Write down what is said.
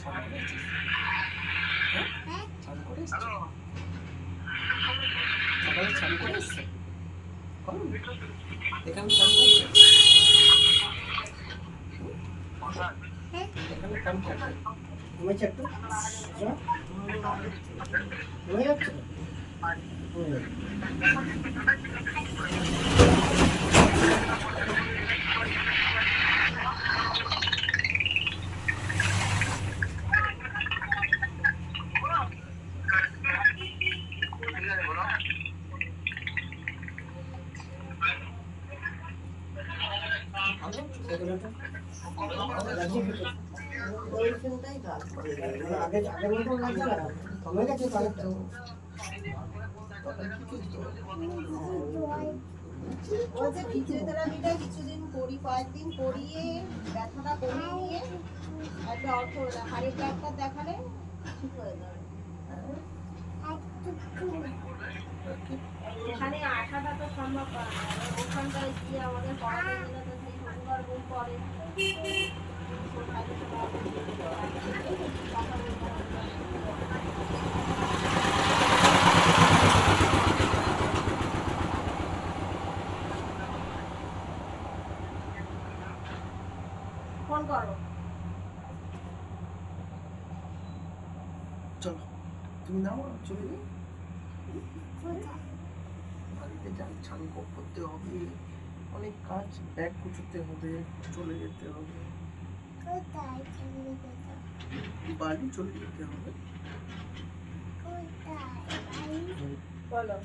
সকালে চান করে এসছে এখানে চান এখানে চান করবে ঘুমাইছে একটু ঘুমিয়ে যাচ্ছে ফিজিওথেরাপিটা কিছুদিন করি, কয়েকদিন করিয়ে ব্যথাটা কমিয়ে নিয়ে একটা হাড়ের ডাক্তার দেখালে ঠিক হয়ে যাবে। এখানে আসাটা তো সম্ভব করা না, ওখানটায় গিয়ে আমাদের পড়াতে গেলে তো সেই শনিবার ঘুম পড়ে। ফোন করো। চলো তুমি নাও চলে যাই বাড়িতে যান চান করতে হবে অনেক কাজ ব্যাগ গুছোতে হবে চলে যেতে হবে বাড়ি চলে যেতে হবে বলো